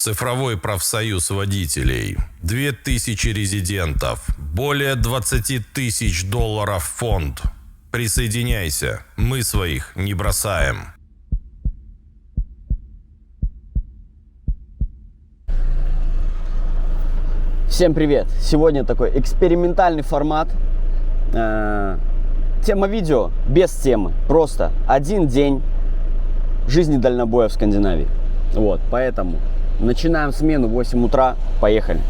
Цифровой профсоюз водителей. 2000 резидентов. Более 20 тысяч долларов фонд. Присоединяйся. Мы своих не бросаем. Всем привет! Сегодня такой экспериментальный формат. Тема видео без темы. Просто один день жизни дальнобоя в Скандинавии. Вот, поэтому начинаем смену в 8 утра. Поехали.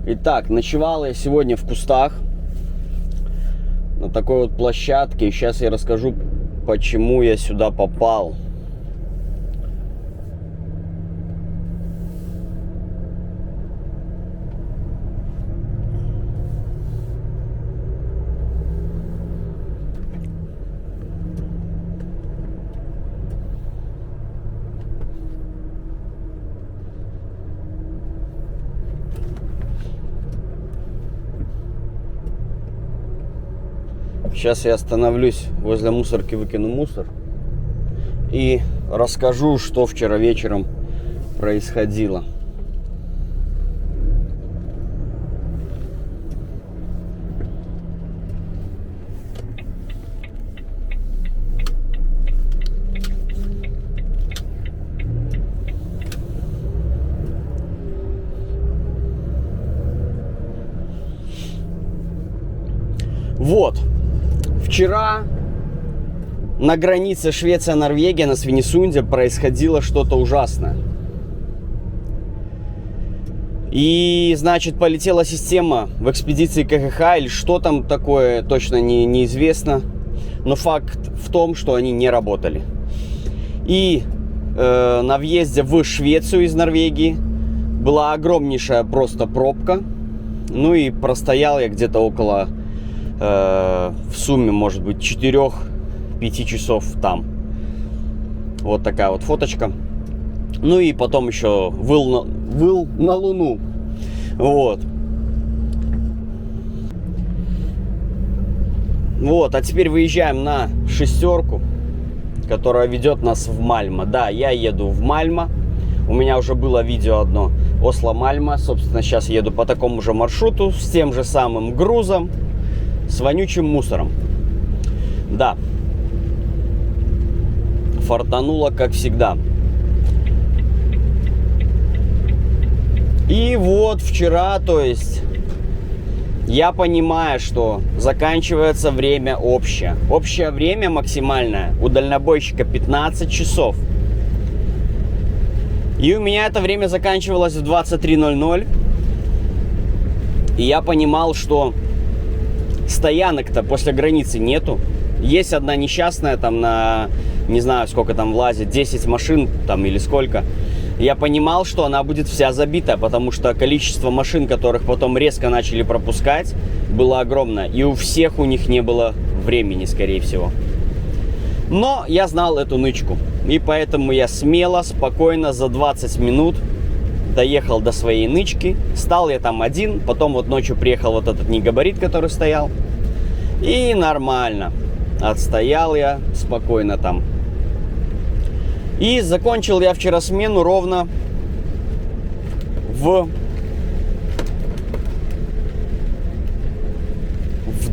Итак, ночевал я сегодня в кустах на такой вот площадке. И сейчас я расскажу, почему я сюда попал. Сейчас я остановлюсь возле мусорки, выкину мусор и расскажу, что вчера вечером происходило. Вот. Вчера на границе Швеция-Норвегия, на Свинесунде, происходило что-то ужасное. И, значит, полетела система в экспедиции КХХ, или что там такое, точно неизвестно. Но факт в том, что они не работали. И на въезде в Швецию из Норвегии была огромнейшая просто пробка. Ну и простоял я где-то около... в сумме, может быть, 4-5 часов там. Вот такая вот фоточка. Ну и потом еще выл на Луну. Вот. Вот, а теперь выезжаем на шестерку, которая ведет нас в Мальмо. Да, я еду в Мальмо. У меня уже было видео одно Осло-Мальмо. Собственно, сейчас еду по такому же маршруту, с тем же самым грузом, с вонючим мусором. Да. Фартануло, как всегда. И вот вчера, то есть, я понимаю, что заканчивается время общее. Общее время максимальное у дальнобойщика 15 часов. И у меня это время заканчивалось в 23:00. И я понимал, что стоянок-то после границы нету. Есть одна несчастная там на, не знаю, сколько там влазит, 10 машин там или сколько. Я понимал, что она будет вся забита, потому что количество машин, которых потом резко начали пропускать, было огромное. И у всех у них не было времени, скорее всего. Но я знал эту нычку. И поэтому я смело, спокойно за 20 минут доехал до своей нычки. Стал я там один. Потом вот ночью приехал вот этот негабарит, который стоял. И нормально. Отстоял я спокойно там. И закончил я вчера смену ровно в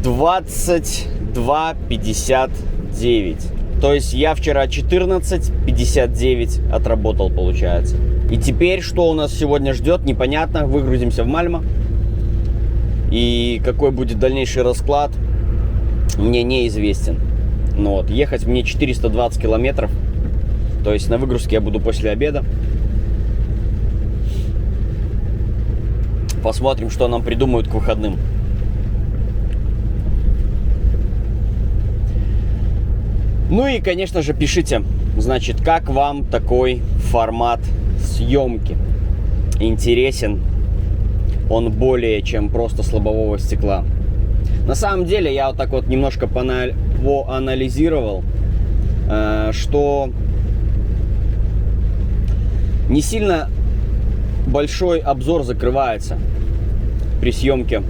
22:59. То есть я вчера 14:59 отработал, получается. И теперь, что у нас сегодня ждет, непонятно. Выгрузимся в Мальмо. И какой будет дальнейший расклад, мне неизвестен. Но вот, ехать мне 420 километров. То есть на выгрузке я буду после обеда. Посмотрим, что нам придумают к выходным. Ну и, конечно же, пишите, значит, как вам такой формат съемки? Интересен он более, чем просто с лобового стекла? На самом деле, я вот так вот немножко поанализировал, что не сильно большой обзор закрывается при съемке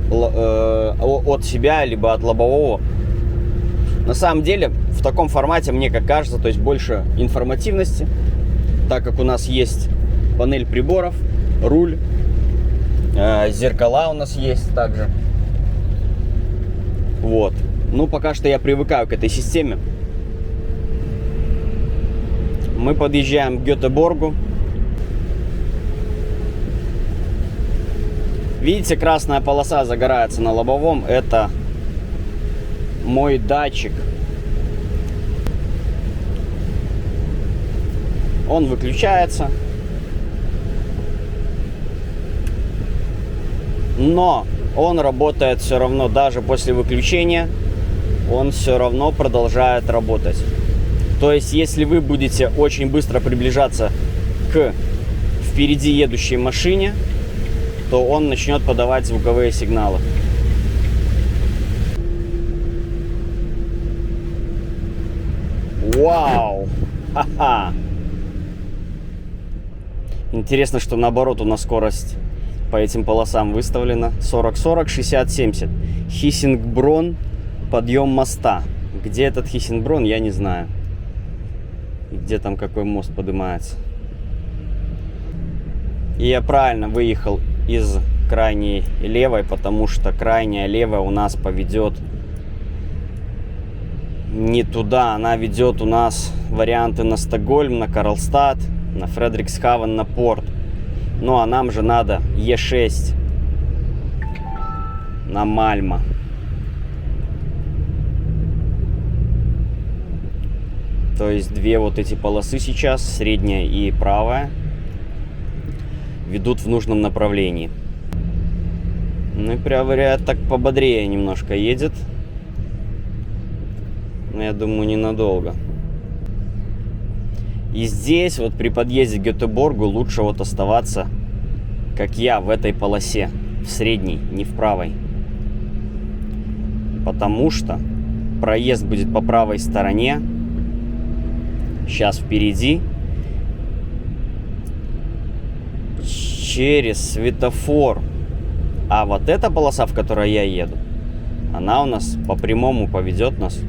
от себя, либо от лобового. На самом деле, в таком формате, мне как кажется, то есть больше информативности, так как у нас есть панель приборов, руль, зеркала у нас есть также. Вот. Ну, пока что я привыкаю к этой системе. Мы подъезжаем к Гетеборгу. Видите, красная полоса загорается на лобовом. Это мой датчик. Он выключается. Но он работает все равно, даже после выключения. Он все равно продолжает работать. То есть, если вы будете очень быстро приближаться к впереди едущей машине, то он начнет подавать звуковые сигналы. Вау! Ха-ха! Интересно, что наоборот у нас скорость по этим полосам выставлена. 40-40, 60-70. Хиссингброн, подъем моста. Где этот Хиссингброн, я не знаю. И где там какой мост поднимается. И я правильно выехал из крайней левой, потому что крайняя левая у нас поведет не туда. Она ведет у нас варианты на Стокгольм, на Карлстад, на Фредериксхавен, на порт. Ну а нам же надо Е6 на Мальма. То есть две вот эти полосы сейчас, средняя и правая, ведут в нужном направлении. Ну и говорят, так пободрее немножко едет. Но я думаю, ненадолго. И здесь вот при подъезде к Гетеборгу лучше вот оставаться, как я, в этой полосе, в средней, не в правой. Потому что проезд будет по правой стороне. Сейчас впереди. Через светофор. А вот эта полоса, в которой я еду, она у нас по прямому поведет нас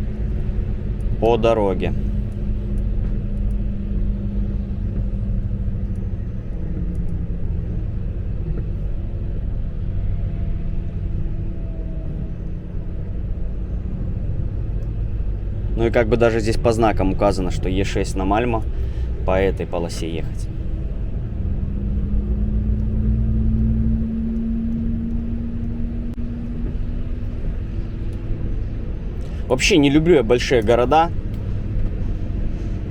по дороге. Ну и как бы даже здесь по знакам указано, что Е6 на Мальма, по этой полосе ехать. Вообще не люблю я большие города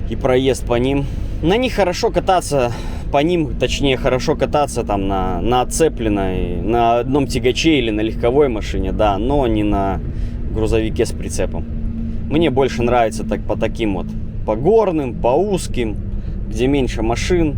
и проезд по ним. На них хорошо кататься, по ним, точнее, хорошо кататься там на отцепленной, на одном тягаче или на легковой машине, да, но не на грузовике с прицепом. Мне больше нравится так по таким вот, по горным, по узким, где меньше машин.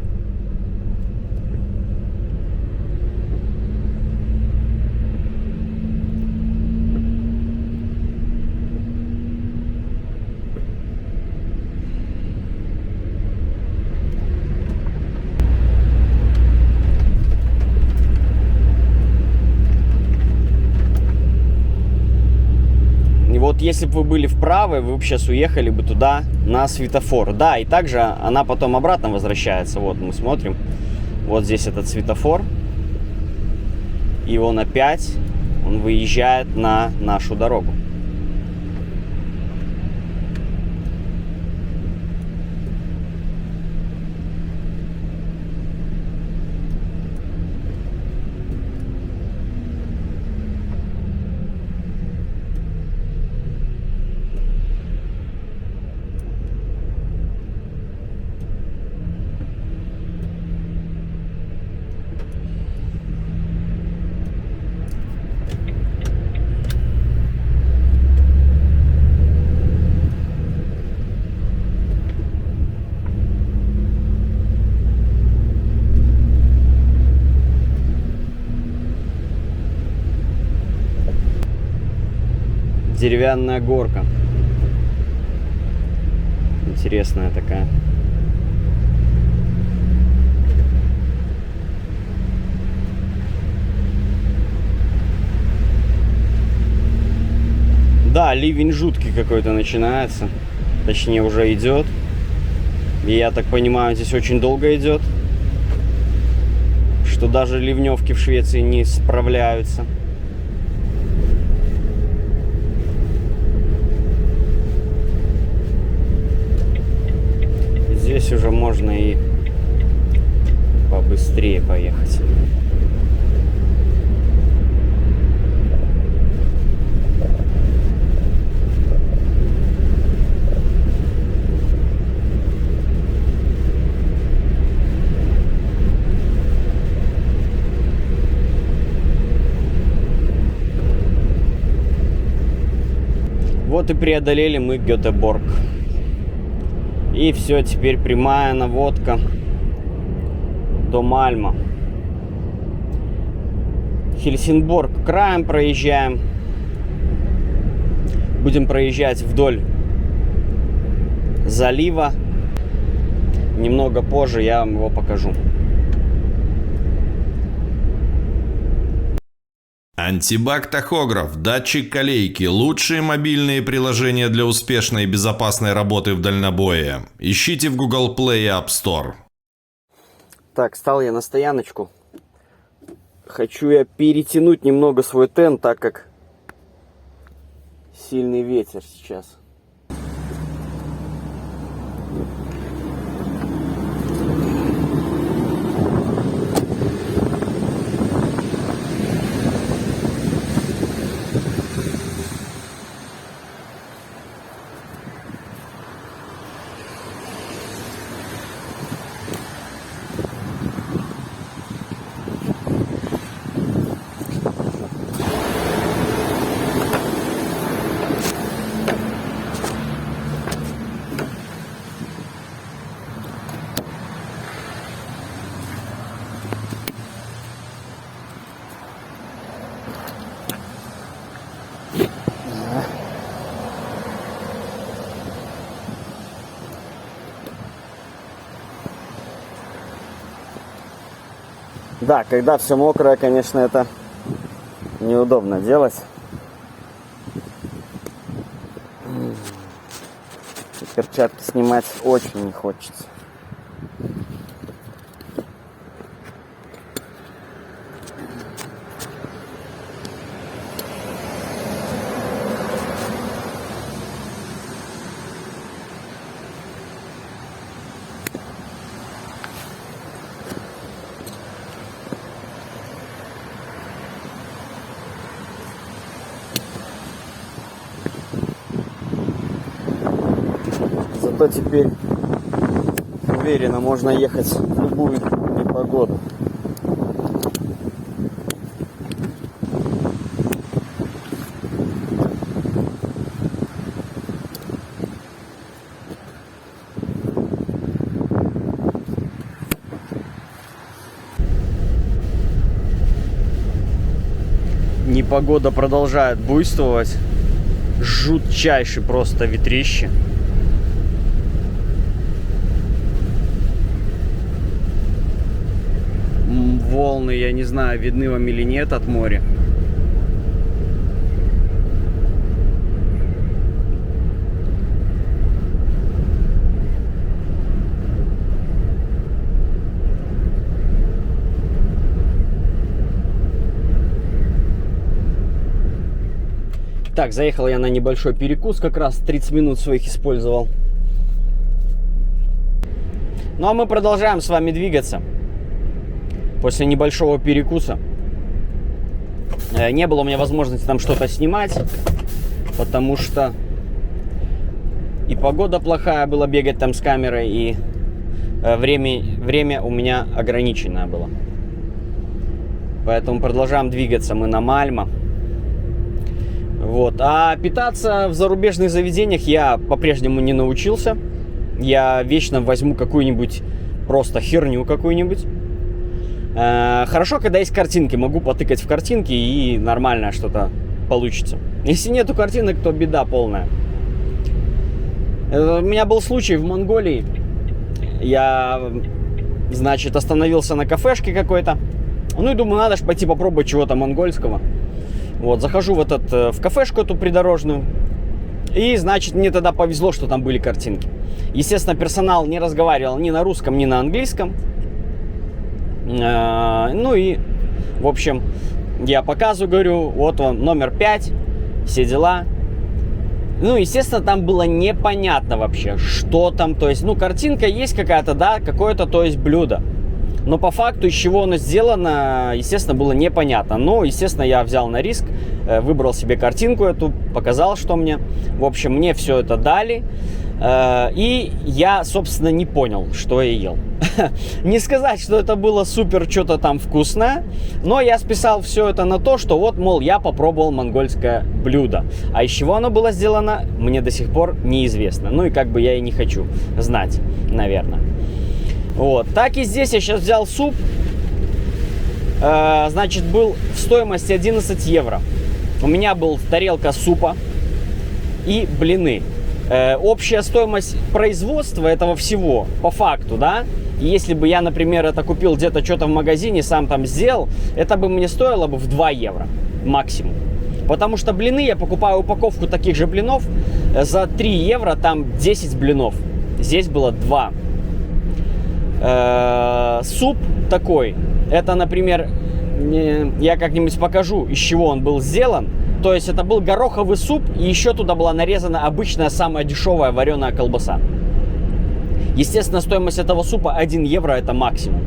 Вот если бы вы были вправо, вы бы сейчас уехали бы туда на светофор. Да, и также она потом обратно возвращается. Вот мы смотрим. Вот здесь этот светофор. И он опять, он выезжает на нашу дорогу. Деревянная горка. Интересная такая. Да, ливень жуткий какой-то начинается. Точнее, уже идет. И я так понимаю, здесь очень долго идет. Что даже ливневки в Швеции не справляются. Здесь уже можно и побыстрее поехать. Вот и преодолели мы Гетеборг. И все, теперь прямая наводка до Мальма. Хельсинборг краем проезжаем. Будем проезжать вдоль залива. Немного позже я вам его покажу. Антибак-тахограф, датчик колейки – лучшие мобильные приложения для успешной и безопасной работы в дальнобое. Ищите в Google Play и App Store. Так, стал я на стояночку. Хочу я перетянуть немного свой тен, так как сильный ветер сейчас. Да, когда все мокрое, конечно, это неудобно делать. Перчатки снимать очень не хочется. Зато теперь уверенно можно ехать в любую непогоду. Непогода продолжает буйствовать. Жутчайший просто ветрище. Волны, я не знаю, видны вам или нет от моря. Так, заехал я на небольшой перекус, как раз 30 минут своих использовал. Ну а мы продолжаем с вами двигаться. После небольшого перекуса не было у меня возможности там что-то снимать, потому что и погода плохая была бегать там с камерой, и время у меня ограниченное было. Поэтому продолжаем двигаться мы на Мальма. Вот. А питаться в зарубежных заведениях я по-прежнему не научился. Я вечно возьму какую-нибудь просто херню какую-нибудь. Хорошо, когда есть картинки, могу потыкать в картинки и нормально что-то получится. Если нету картинок, то беда полная. У меня был случай в Монголии. Я, значит, остановился на кафешке какой-то. Ну и думаю, надо же пойти попробовать чего-то монгольского. Вот, захожу в кафешку эту придорожную. И, значит, мне тогда повезло, что там были картинки. Естественно, персонал не разговаривал ни на русском, ни на английском. Ну и, в общем, я показываю, говорю, вот он, номер 5, все дела. Ну, естественно, там было непонятно вообще, что там. То есть, ну, картинка есть какая-то, да, какое-то, то есть, блюдо. Но по факту, из чего оно сделано, естественно, было непонятно. Но, естественно, я взял на риск, выбрал себе картинку эту, показал, что мне. В общем, мне все это дали. И я, собственно, не понял, что я ел. Не сказать, что это было супер что-то там вкусное, но я списал все это на то, что вот, мол, я попробовал монгольское блюдо. А из чего оно было сделано, мне до сих пор неизвестно. Ну и как бы я и не хочу знать, наверное. Вот. Так и здесь я сейчас взял суп. Значит, был в стоимости 11 евро. У меня была тарелка супа и блины. Общая стоимость производства этого всего, по факту, да, если бы я, например, это купил где-то что-то в магазине, сам там сделал, это бы мне стоило бы в 2 евро максимум. Потому что блины, я покупаю упаковку таких же блинов за 3 евро, там 10 блинов. Здесь было 2. Суп такой, это, например, я как-нибудь покажу, из чего он был сделан. То есть это был гороховый суп, и еще туда была нарезана обычная самая дешевая вареная колбаса. Естественно, стоимость этого супа 1 евро, это максимум.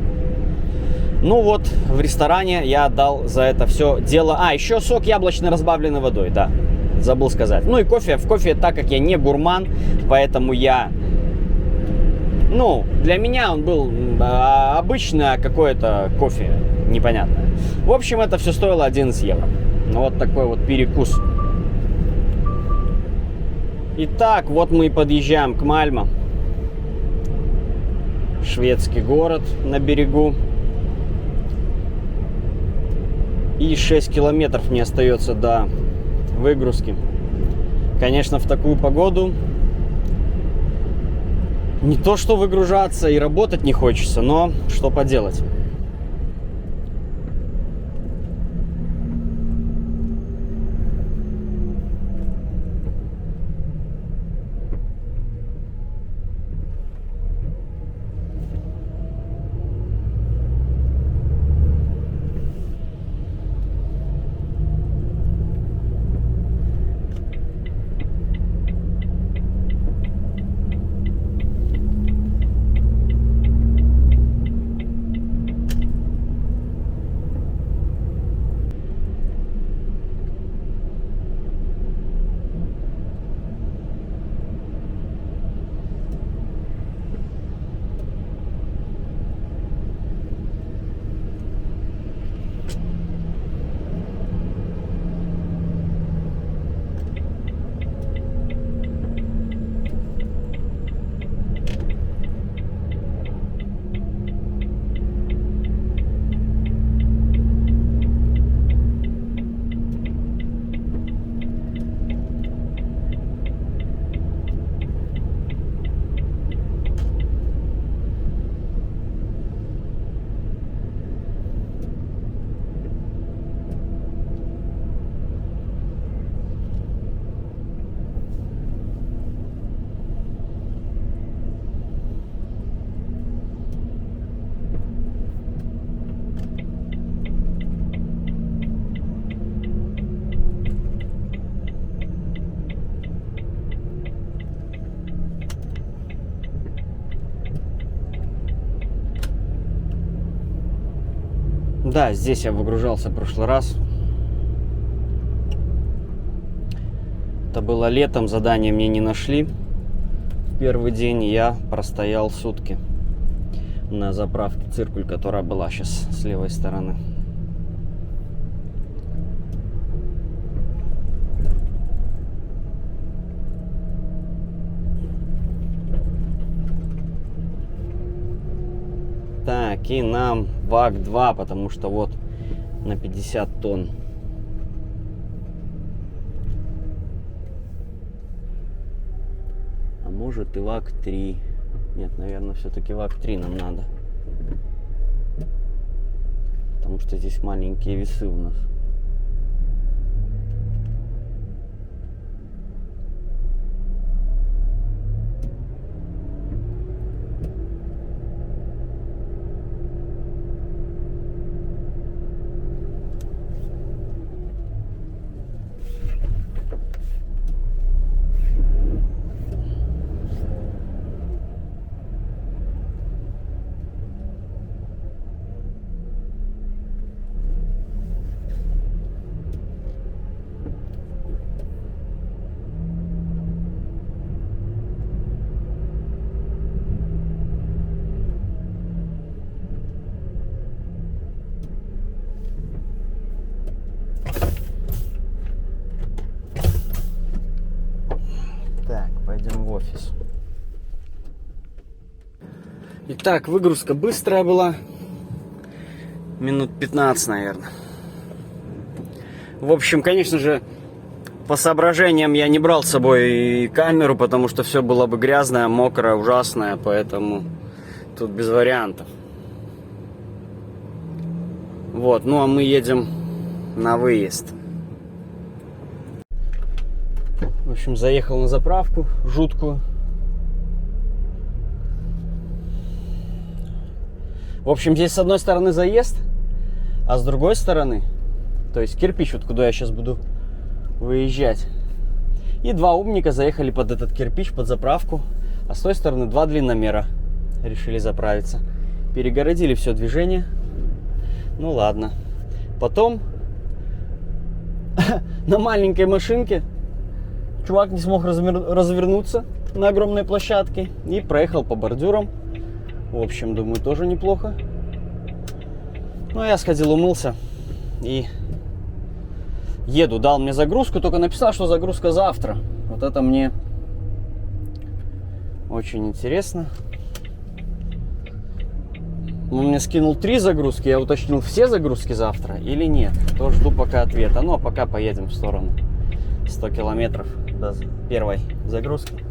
Ну вот, в ресторане я отдал за это все дело. Еще сок яблочный, разбавленный водой, да, забыл сказать. Ну и кофе. В кофе, так как я не гурман, поэтому я... Ну, для меня он был обычное какое-то кофе, непонятное. В общем, это все стоило 11 евро. Вот такой вот перекус. Итак, вот мы и подъезжаем к Мальме. Шведский город на берегу. И 6 километров мне остается до выгрузки. Конечно, в такую погоду не то что выгружаться и работать не хочется, но что поделать. Да, здесь я выгружался в прошлый раз. Это было летом, задание мне не нашли. В первый день я простоял сутки на заправке «Циркуль», которая была сейчас с левой стороны. Так, и нам ВАГ-2, потому что вот на 50 тонн. А может и ВАГ-3. Нет, наверное, все-таки ВАГ-3 нам надо. Потому что здесь маленькие весы у нас. Итак, выгрузка быстрая была. Минут 15, наверное. В общем, конечно же, по соображениям я не брал с собой камеру, потому что все было бы грязное, мокрое, ужасное, поэтому тут без вариантов. Вот, ну а мы едем на выезд. В общем, заехал на заправку жуткую. В общем, здесь с одной стороны заезд, а с другой стороны, то есть кирпич, вот куда я сейчас буду выезжать. И два умника заехали под этот кирпич, под заправку, а с той стороны два длинномера решили заправиться. Перегородили все движение. Ну ладно. Потом на маленькой машинке чувак не смог развернуться на огромной площадке и проехал по бордюрам. В общем, думаю, тоже неплохо. Ну, я сходил, умылся и еду. Дал мне загрузку, только написал, что загрузка завтра. Вот это мне очень интересно. Он мне скинул 3 загрузки, я уточнил, все загрузки завтра или нет. То жду пока ответа. Ну, а пока поедем в сторону 100 километров до первой загрузки.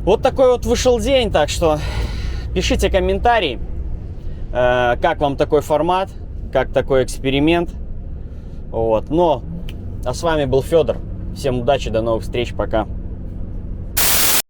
Вот такой вот вышел день, так что пишите комментарии, как вам такой формат, как такой эксперимент. Вот. А с вами был Федор. Всем удачи, до новых встреч, пока.